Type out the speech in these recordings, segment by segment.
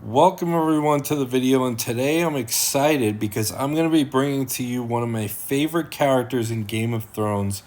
Welcome everyone to the video, and today I'm excited because I'm going to be bringing to you one of my favorite characters in Game of Thrones,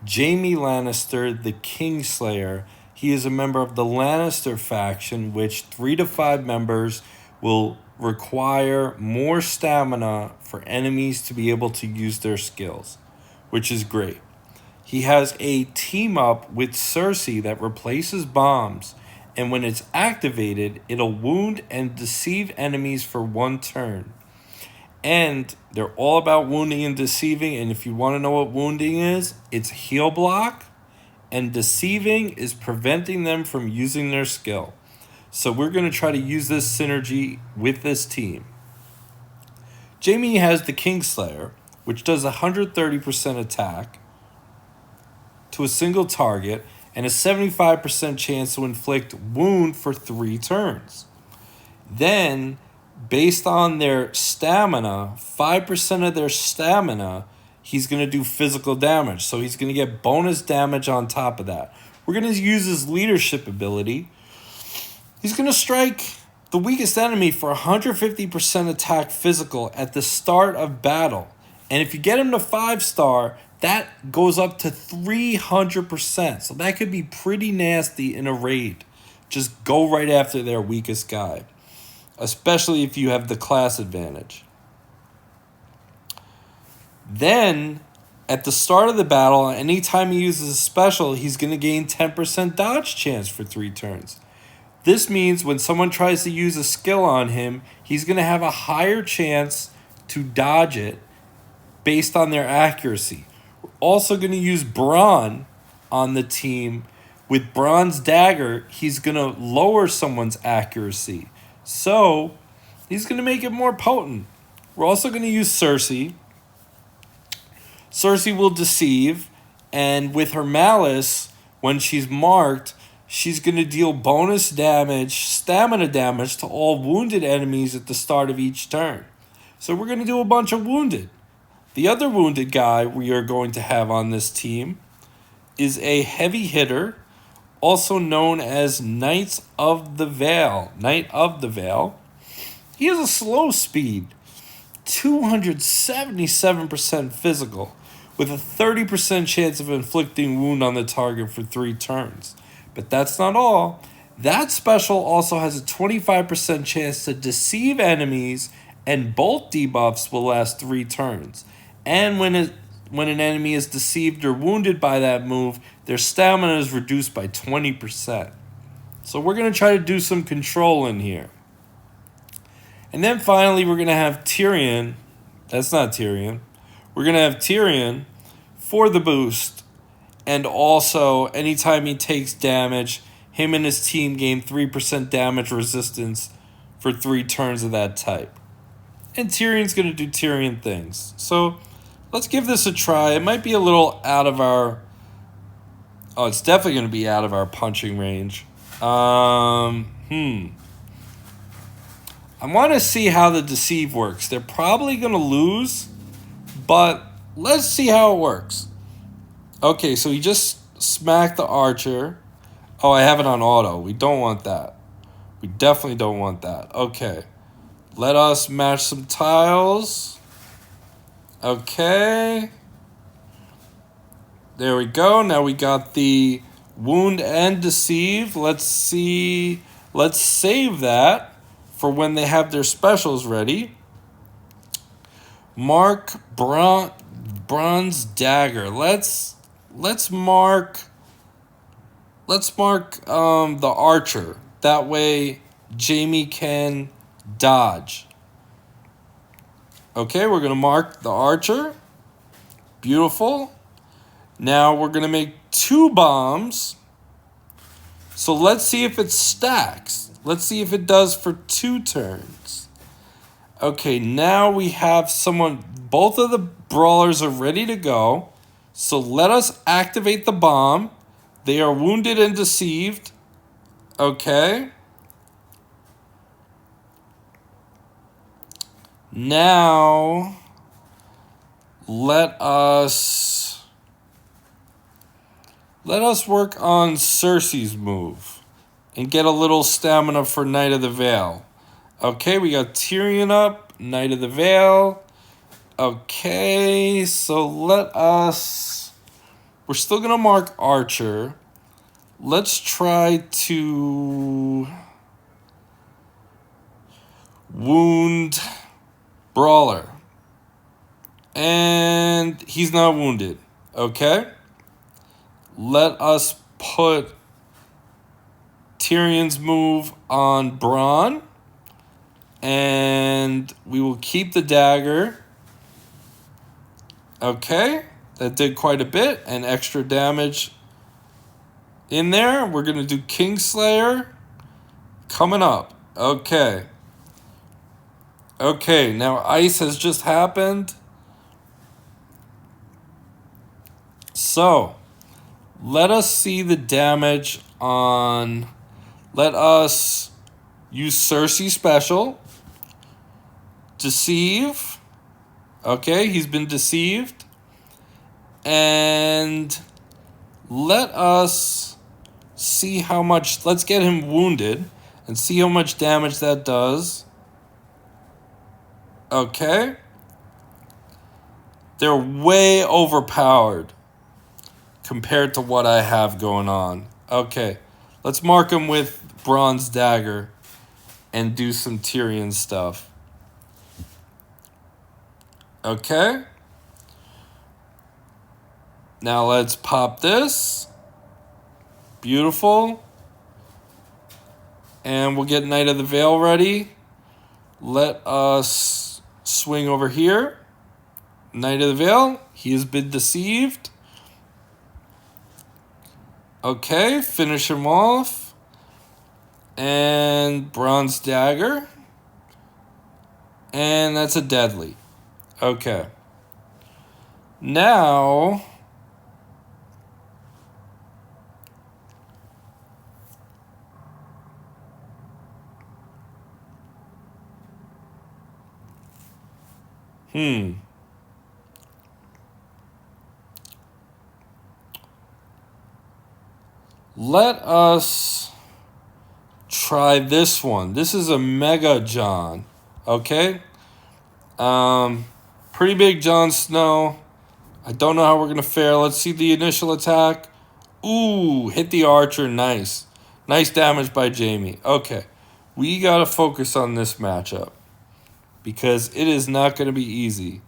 Jaime Lannister, the Kingslayer. He is a member of the Lannister faction, which 3 to 5 members will require more stamina for enemies to be able to use their skills, which is great. He has a team up with Cersei that replaces bombs, and when it's activated, it'll wound and deceive enemies for 1 turn. And they're all about wounding and deceiving, and if you want to know what wounding is, it's heal block, and deceiving is preventing them from using their skill. So we're going to try to use this synergy with this team. Jaime has the Kingslayer, which does 130% attack to a single target and a 75% chance to inflict wound for 3 turns. Then, based on their stamina, 5% of their stamina, he's going to do physical damage. So he's going to get bonus damage on top of that. We're going to use his leadership ability. He's going to strike the weakest enemy for 150% attack physical at the start of battle. And if you get him to 5-star, that goes up to 300%. So that could be pretty nasty in a raid. Just go right after their weakest guy, especially if you have the class advantage. Then, at the start of the battle, anytime he uses a special, he's going to gain 10% dodge chance for 3 turns. This means when someone tries to use a skill on him, he's going to have a higher chance to dodge it based on their accuracy. We're also going to use Bronn on the team. With Bronn's dagger, he's going to lower someone's accuracy. So, he's going to make it more potent. We're also going to use Cersei. Cersei will deceive, and with her malice, when she's marked, she's going to deal bonus damage, stamina damage, to all wounded enemies at the start of each turn. So we're going to do a bunch of wounded. The other wounded guy we are going to have on this team is a heavy hitter, also known as Knight of the Vale. He has a slow speed, 277% physical, with a 30% chance of inflicting wound on the target for 3 turns. But that's not all. That special also has a 25% chance to deceive enemies, and both debuffs will last 3 turns. And when an enemy is deceived or wounded by that move, their stamina is reduced by 20%. So we're going to try to do some control in here. And then finally, we're going to have Tyrion. That's not Tyrion. We're going to have Tyrion for the boost. And also, anytime he takes damage, him and his team gain 3% damage resistance for 3 turns of that type. And Tyrion's going to do Tyrion things. So, let's give this a try. It might be a little out of our... Oh, it's definitely going to be out of our punching range. I want to see how the deceive works. They're probably going to lose, but let's see how it works. Okay, so he just smacked the archer. Oh, I have it on auto. We don't want that. We definitely don't want that. Okay. Let us match some tiles. Okay. There we go. Now we got the wound and deceive. Let's see. Let's save that for when they have their specials ready. Mark Bronn's dagger. Let's mark the archer. That way Jaime can dodge. Okay, we're going to mark the archer. Beautiful. Now we're going to make 2 bombs. So let's see if it stacks. Let's see if it does for 2 turns. Okay, now we have someone. Both of the brawlers are ready to go. So let us activate the bomb. They are wounded and deceived. Okay. Now, let us work on Cersei's move and get a little stamina for Knight of the Vale. Okay, we got Tyrion up. Knight of the Vale. Okay, so let us... We're still going to mark Archer. Let's try to wound Brawler. And he's not wounded. Okay. Let us put Tyrion's move on Bronn. And we will keep the dagger. Okay. That did quite a bit. And extra damage in there. We're going to do Kingslayer coming up. Okay. Okay, now ice has just happened. So, let us see the damage on... Let us use Cersei special. Deceive. Okay, he's been deceived. And let us see how much... Let's get him wounded and see how much damage that does. Okay. They're way overpowered compared to what I have going on. Okay. Let's mark him with Bronze Dagger and do some Tyrion stuff. Okay. Now let's pop this. Beautiful. And we'll get Knight of the Vale ready. Let us swing over here. Knight of the Vale. He has been deceived. Okay, finish him off. And Bronze Dagger. And that's a deadly. Okay. Now... Let us try this one. This is a Mega Jon. Okay? Pretty big Jon Snow. I don't know how we're going to fare. Let's see the initial attack. Ooh, hit the archer. Nice. Nice damage by Jaime. Okay. We got to focus on this matchup because it is not going to be easy.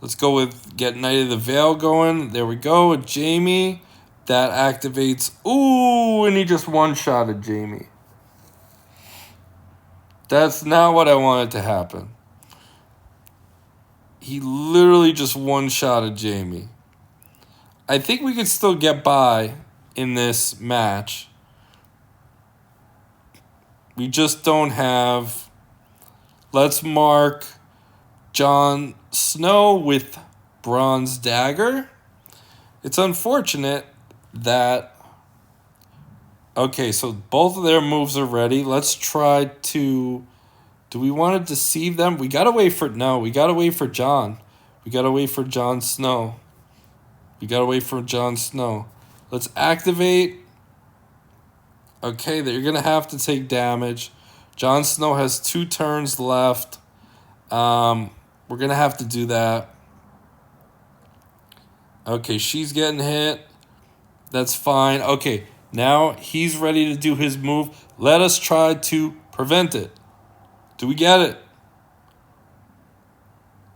Let's go with get Knight of the Vale going. There we go with Jaime. That activates. Ooh, and he just one-shotted Jaime. That's not what I wanted to happen. He literally just one-shotted Jaime. I think we could still get by in this match. We just don't have... Let's mark Jon Snow with Bronze Dagger. It's unfortunate that... Okay, so both of their moves are ready. Let's try to... Do we want to deceive them? We gotta wait for... No, we gotta wait for Jon. We gotta wait for Jon Snow. We gotta wait for Jon Snow. Let's activate. Okay, you're gonna have to take damage. Jon Snow has 2 turns left. We're gonna have to do that. Okay, she's getting hit. That's fine. Okay, now he's ready to do his move. Let us try to prevent it. Do we get it?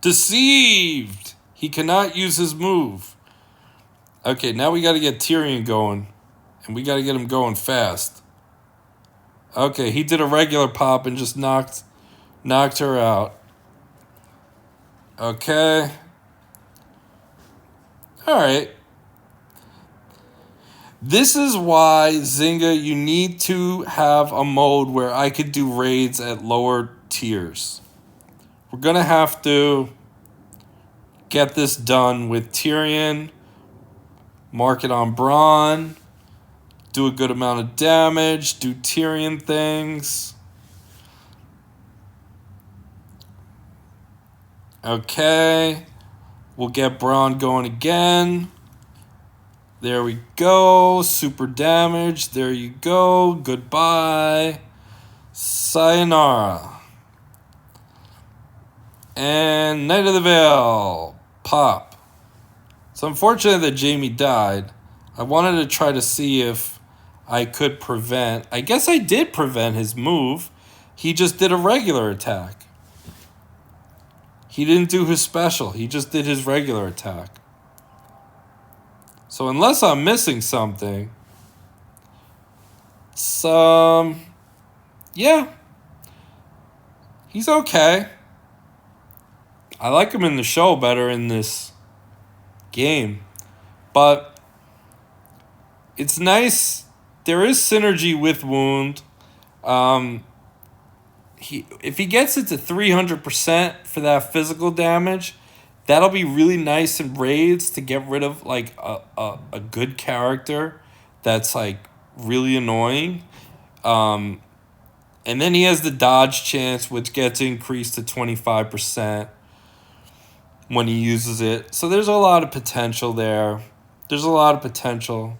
Deceived! He cannot use his move. Okay, now we got to get Tyrion going. And we got to get him going fast. Okay, he did a regular pop and just knocked her out. Okay. Alright. This is why, Zynga, you need to have a mode where I could do raids at lower tiers. We're going to have to get this done with Tyrion. Mark it on Bronn. Do a good amount of damage. Do Tyrion things. Okay. We'll get Bronn going again. There we go. Super damage. There you go. Goodbye. Sayonara. And Knight of the Vale. Pop. It's unfortunate that Jaime died. I wanted to try to see if I could prevent. I guess I did prevent his move. He just did a regular attack. He didn't do his special. He just did his regular attack. So unless I'm missing something, yeah, he's okay. I like him in the show better in this game. But it's nice. There is synergy with Wound. If he gets it to 300% for that physical damage, that'll be really nice in raids to get rid of like a good character that's like really annoying. And then he has the dodge chance, which gets increased to 25% when he uses it. So there's a lot of potential there. There's a lot of potential.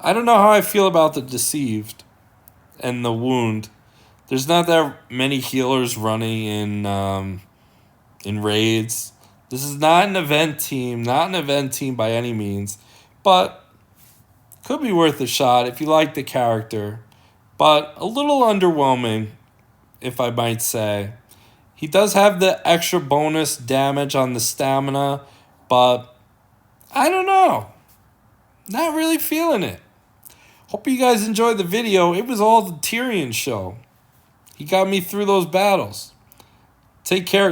I don't know how I feel about the Deceived and the Wound. There's not that many healers running in raids. This is not an event team, by any means, but could be worth a shot if you like the character. But a little underwhelming, if I might say. He does have the extra bonus damage on the stamina, but I don't know. Not really feeling it. Hope you guys enjoyed the video. It was all the Tyrion show. He got me through those battles. Take care.